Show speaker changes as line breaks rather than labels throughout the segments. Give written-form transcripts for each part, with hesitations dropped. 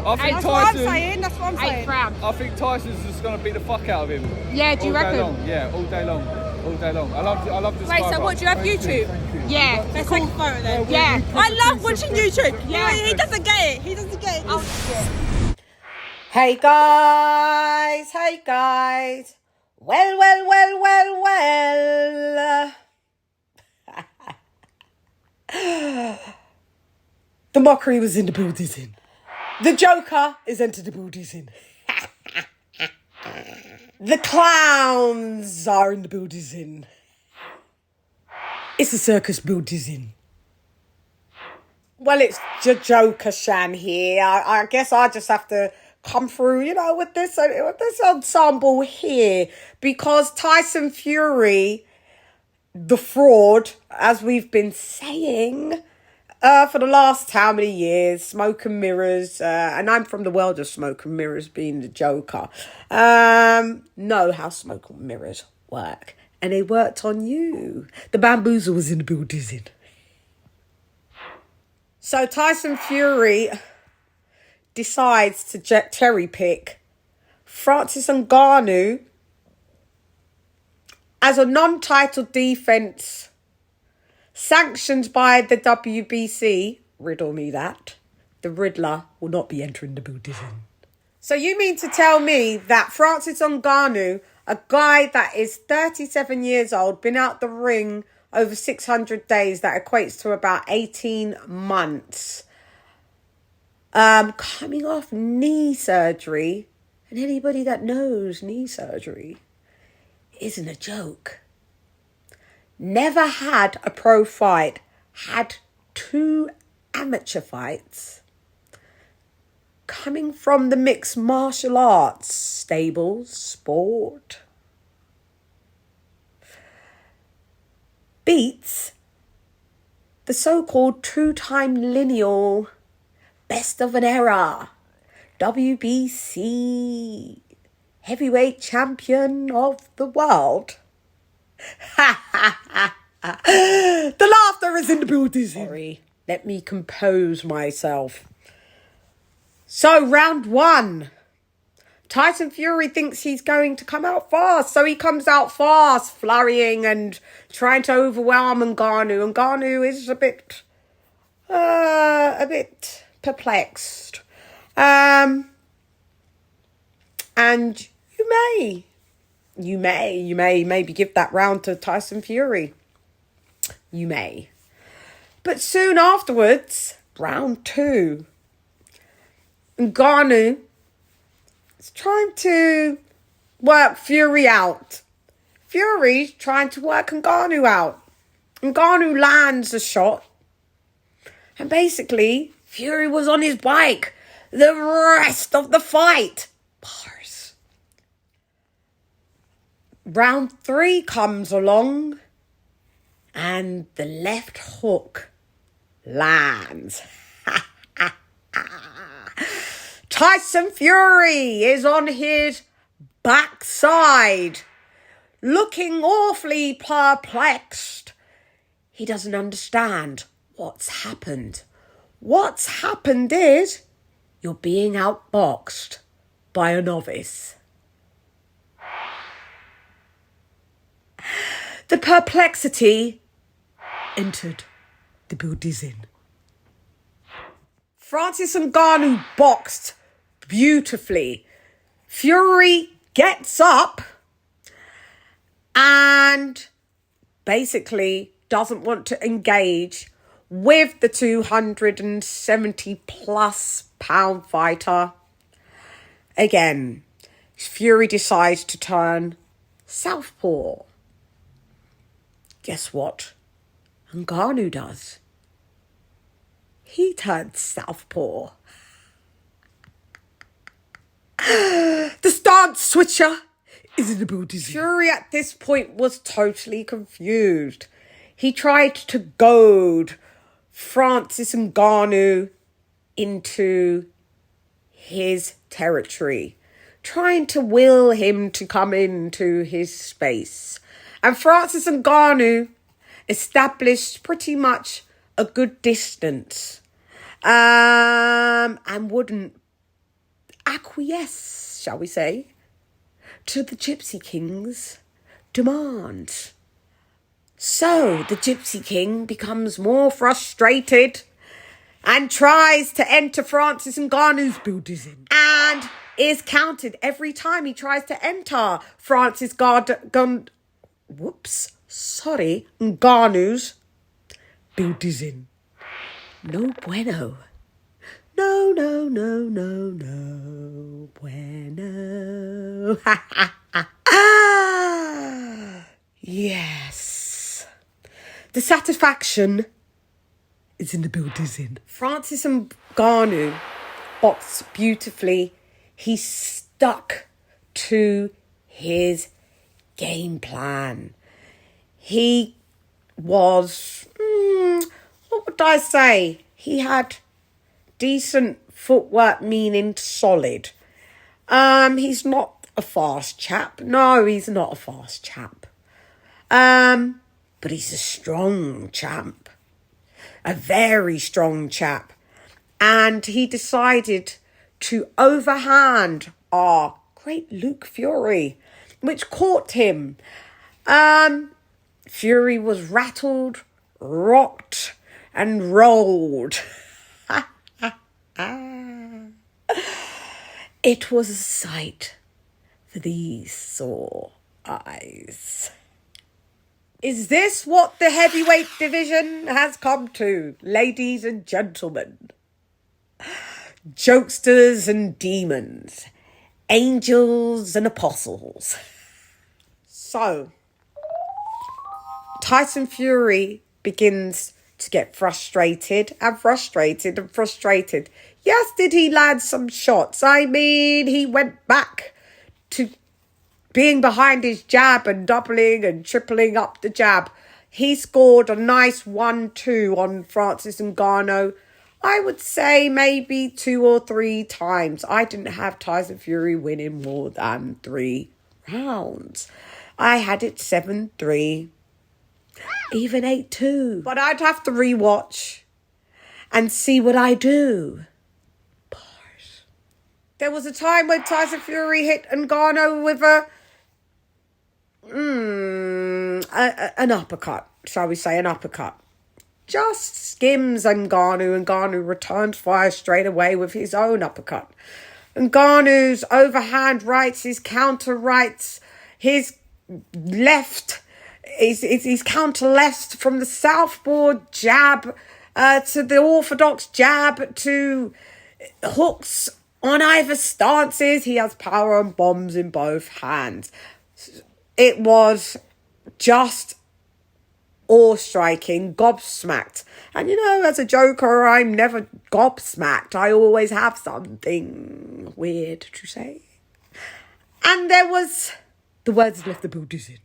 fight. That's what I'm saying. That's what I'm saying.
8th round.
I think Tyson's just going to beat the fuck out of him.
Yeah, do you reckon?
All day long. All day long. I love this.
Wait, so what, do you have YouTube?
Yeah.
Let's take a photo then.
Yeah.
I love watching YouTube.
Yeah.
He doesn't get it. He doesn't get it.
Hey guys. Well. The mockery was in the building. The Joker is entered the building. The clowns are in the building. It's a circus building. Well, it's the Joker Shan here. I guess I just have to come through, with this ensemble here, because Tyson Fury, the fraud, as we've been saying for the last how many years, smoke and mirrors, and I'm from the world of smoke and mirrors, being the Joker, know how smoke and mirrors work, and they worked on you. The bamboozle was in the building. So Tyson Fury decides to cherry pick Francis Ngannou as a non-title defense sanctioned by the WBC. Riddle me that. The Riddler will not be entering the building. So you mean to tell me that Francis Ngannou, a guy that is 37 years old, been out the ring over 600 days, that equates to about 18 months, coming off knee surgery, and anybody that knows knee surgery isn't a joke. Never had a pro fight, had 2 amateur fights, coming from the mixed martial arts stable sport, beats the so-called 2-time lineal best of an era WBC heavyweight champion of the world. The laughter is in the building. Sorry, let me compose myself. So round 1, Tyson Fury thinks he's going to come out fast, so he comes out fast, flurrying and trying to overwhelm Ngannou. Ngannou is a bit perplexed. And you may maybe give that round to Tyson Fury. You may. But soon afterwards, round 2, Ngannou is trying to work Fury out. Fury's trying to work Ngannou out. Ngannou lands a shot. And basically, Fury was on his bike the rest of the fight. Bars. Round 3 comes along, and the left hook lands. Tyson Fury is on his backside, looking awfully perplexed. He doesn't understand what's happened. What's happened is you're being outboxed by a novice. The perplexity entered the building. Francis Ngannou boxed beautifully. Fury gets up and basically doesn't want to engage with the 270 plus pound fighter. Again, Fury decides to turn southpaw. Guess what Ngannou does? He turns southpaw. The stance switcher is in the building. Fury at this point was totally confused. He tried to goad Francis Ngannou into his territory, trying to will him to come into his space. And Francis Ngannou established pretty much a good distance and wouldn't acquiesce, shall we say, to the Gypsy King's demand. So the Gypsy King becomes more frustrated and tries to enter Francis Ngannou's building and is counted every time he tries to enter Ngannou's building. No bueno. No, no, no, no, no bueno. Yes. The satisfaction is in the building. Francis Ngannou boxed beautifully. He stuck to his game plan. He was, what would I say? He had decent footwork, meaning solid. He's not a fast chap. No, he's not a fast chap. But he's a strong champ. A very strong chap. And he decided to overhand our great Luke Fury, which caught him. Fury was rattled, rocked, and rolled. It was a sight for these sore eyes. Is this what the heavyweight division has come to, ladies and gentlemen? Jokesters and demons, angels and apostles. So, Tyson Fury begins to get frustrated. Yes, did he land some shots? I mean, he went back to being behind his jab and doubling and tripling up the jab. He scored a nice 1-2 on Francis Ngannou. I would say maybe 2 or 3 times. I didn't have Tyson Fury winning more than 3 rounds. I had it 7-3, even 8-2. But I'd have to rewatch and see what I do. Bars. There was a time when Tyson Fury hit Ngannou with an uppercut, shall we say, an uppercut. Just skims Ngannou. Ngannou returns fire straight away with his own uppercut. Ngannou's overhand rights, his counter rights, his left, his counter left from the southpaw jab to the orthodox jab to hooks on either stances. He has power and bombs in both hands. It was just awe-striking, gobsmacked. And you know, as a joker, I'm never gobsmacked. I always have something weird to say. And there was the words left the building.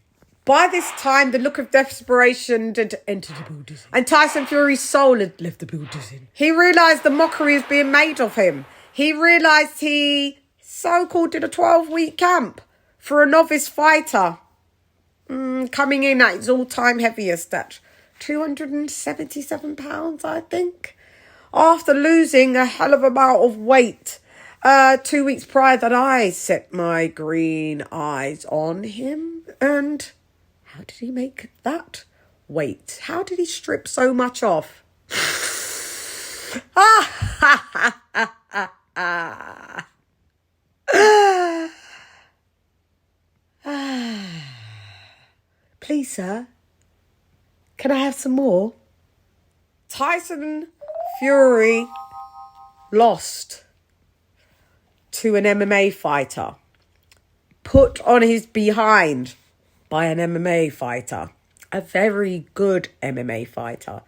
By this time, the look of desperation had entered the building. And Tyson Fury's soul had left the building. He realised the mockery was being made of him. He realised he so-called did a 12-week camp for a novice fighter. Coming in at his all-time heaviest at 277 pounds, I think. After losing a hell of amount of weight 2 weeks prior that I set my green eyes on him. And how did he make that weight? How did he strip so much off? Please, sir, can I have some more? Tyson Fury lost to an MMA fighter, put on his behind by an MMA fighter, a very good MMA fighter,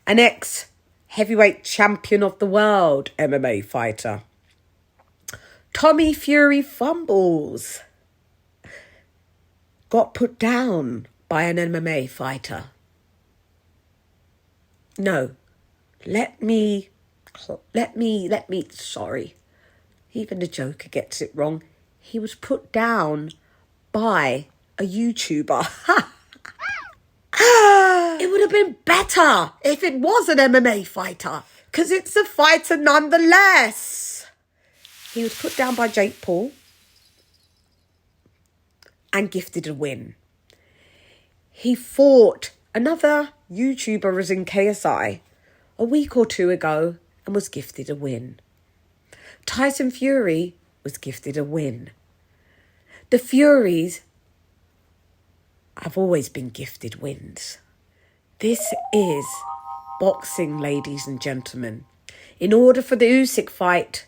an ex-heavyweight champion of the world MMA fighter. Tommy Fury fumbles. Got put down by an MMA fighter. No, sorry. Even the Joker gets it wrong. He was put down by a YouTuber. It would have been better if it was an MMA fighter, because it's a fighter nonetheless. He was put down by Jake Paul and gifted a win. He fought another YouTuber as in KSI a week or two ago and was gifted a win. Tyson Fury was gifted a win. The Furies have always been gifted wins. This is boxing, ladies and gentlemen. In order for the Usyk fight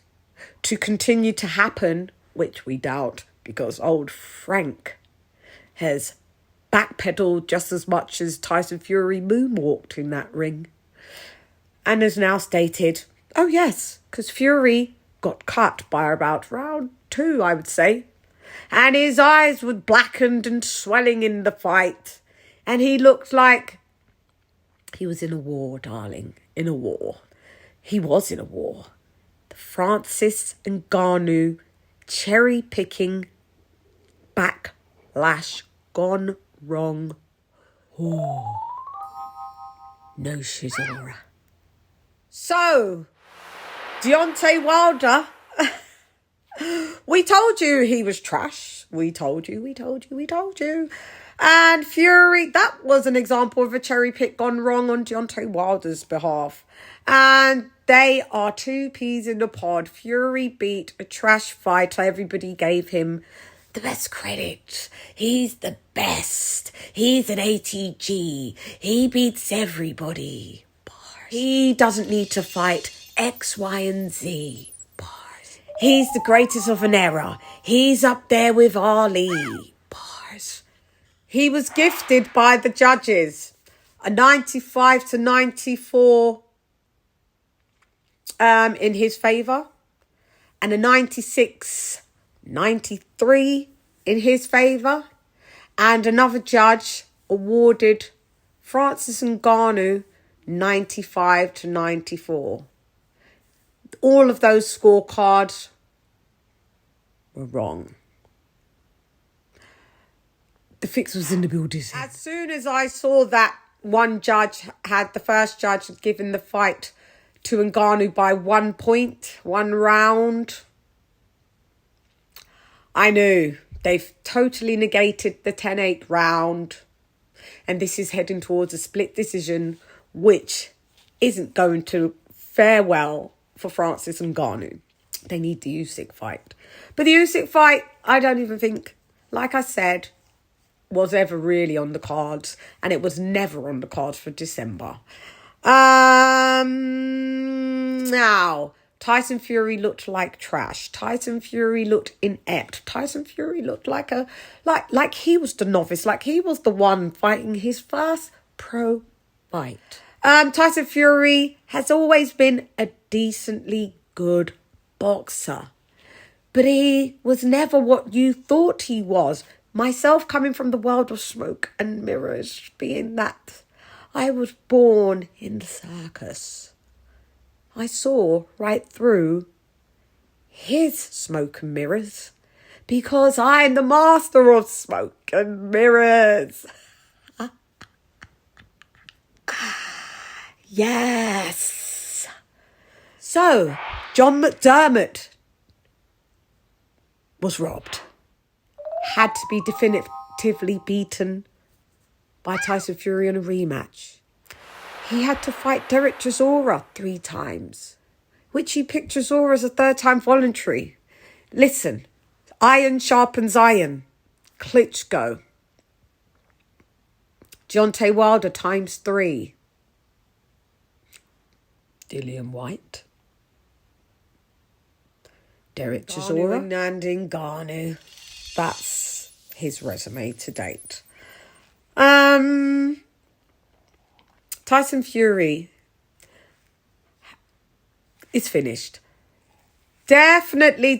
to continue to happen, which we doubt because old Frank has backpedaled just as much as Tyson Fury moonwalked in that ring, and has now stated, oh yes, because Fury got cut by about round 2, I would say, and his eyes were blackened and swelling in the fight, and he looked like he was in a war, darling, in a war. He was in a war. The Francis Ngannou cherry-picking backlash gone wrong. Oh, no Shizora. So, Deontay Wilder, we told you he was trash. We told you. And Fury, that was an example of a cherry pick gone wrong on Deontay Wilder's behalf. And they are 2 peas in a pod. Fury beat a trash fighter. Everybody gave him the best credit. He's the best. He's an ATG. He beats everybody. Bars. He doesn't need to fight X, Y, and Z. Bars. He's the greatest of an era. He's up there with Ali. Bars. He was gifted by the judges a 95-94 in his favour, and a 96-93 in his favour, and another judge awarded Francis Ngannou 95-94. All of those scorecards were wrong. The fix was in the building. As soon as I saw that one judge had, the first judge had given the fight to Ngannou by 1 point, 1 round, I knew they've totally negated the 10-8 round, and this is heading towards a split decision, which isn't going to fare well for Francis Ngannou. They need the Usyk fight. But the Usyk fight, I don't even think, like I said, was ever really on the cards, and it was never on the cards for December. Now, Tyson Fury looked like trash. Tyson Fury looked inept. Tyson Fury looked like he was the novice, like he was the one fighting his first pro fight. Tyson Fury has always been a decently good boxer, but he was never what you thought he was. Myself, coming from the world of smoke and mirrors, being that I was born in the circus, I saw right through his smoke and mirrors, because I'm the master of smoke and mirrors. Yes. So, John McDermott was robbed. Had to be definitively beaten by Tyson Fury in a rematch. He had to fight Derek Chisora 3 times, which he picked Chisora as a 3rd time voluntary. Listen, iron sharpens iron. Klitschko. Deontay Wilder ×3. Dillian White. Derek Chisora. And Ngannou. That's his resume to date. Tyson Fury is finished. Definitely.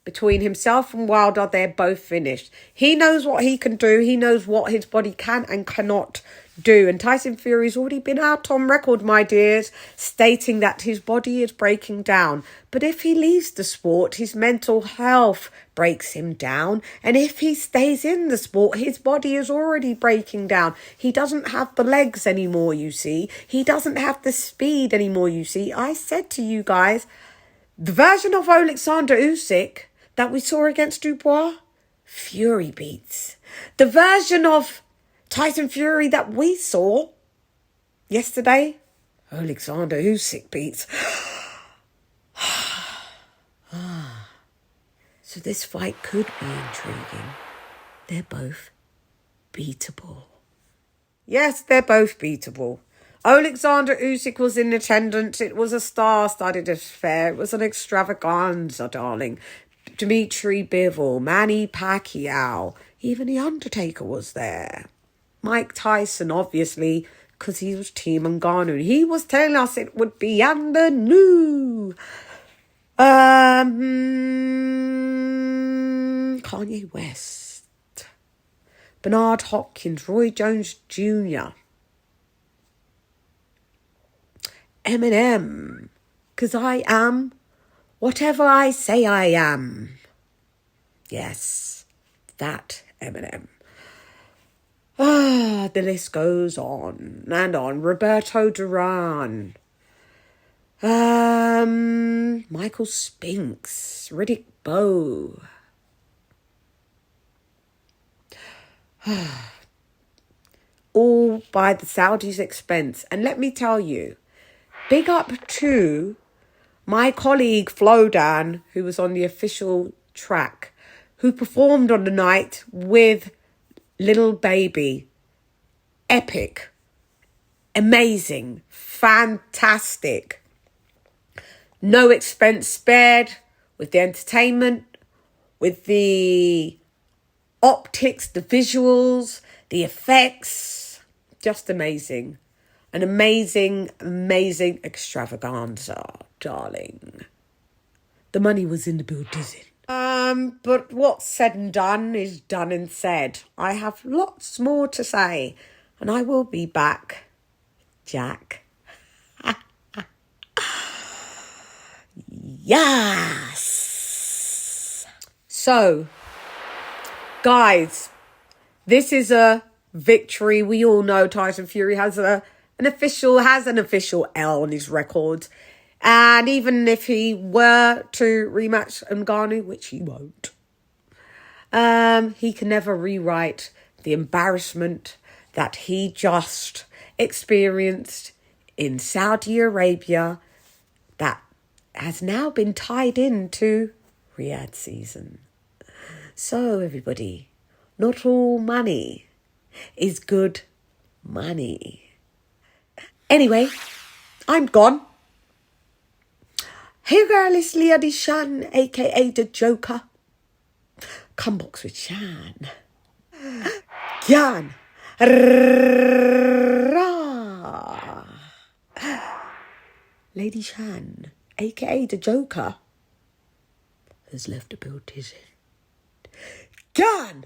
Between himself and Wilder, they're both finished. He knows what he can do. He knows what his body can and cannot do. And Tyson Fury's already been out on record, my dears, stating that his body is breaking down. But if he leaves the sport, his mental health breaks him down. And if he stays in the sport, his body is already breaking down. He doesn't have the legs anymore, you see. He doesn't have the speed anymore, you see. I said to you guys, The version of Alexander Usyk that we saw against Dubois, Fury beats. The version of Tyson Fury that we saw yesterday, Alexander Usyk beats. So this fight could be intriguing. They're both beatable. Yes, they're both beatable. Alexander Usyk was in attendance. It was a star-studded affair. It was an extravaganza, darling. Dmitry Bivol, Manny Pacquiao, even The Undertaker was there. Mike Tyson, obviously, because he was Team Ngannou. He was telling us it would be Ngannou. Kanye West, Bernard Hopkins, Roy Jones Jr., Eminem, because I am whatever I say I am. Yes, that Eminem. The list goes on and on. Roberto Duran. Michael Spinks. Riddick Bowe. All by the Saudis' expense. And let me tell you, big up to my colleague Flodan, who was on the official track, who performed on the night with Little Baby. Epic. Amazing. Fantastic. No expense spared with the entertainment, with the optics, the visuals, the effects. Just amazing. An amazing, amazing extravaganza, darling. The money was in the building. But what's said and done is done and said. I have lots more to say, and I will be back, Jack. Yes. So, guys, this is a victory. We all know Tyson Fury has an official L on his record. And even if he were to rematch Ngannou, which he won't, he can never rewrite the embarrassment that he just experienced in Saudi Arabia that has now been tied into Riyadh season. So, everybody, not all money is good money. Anyway, I'm gone. Hey girl, it's LadyChann, aka the Joker. Come box with CHANN. Yan. LadyChann, aka the Joker, has left the building. Yan.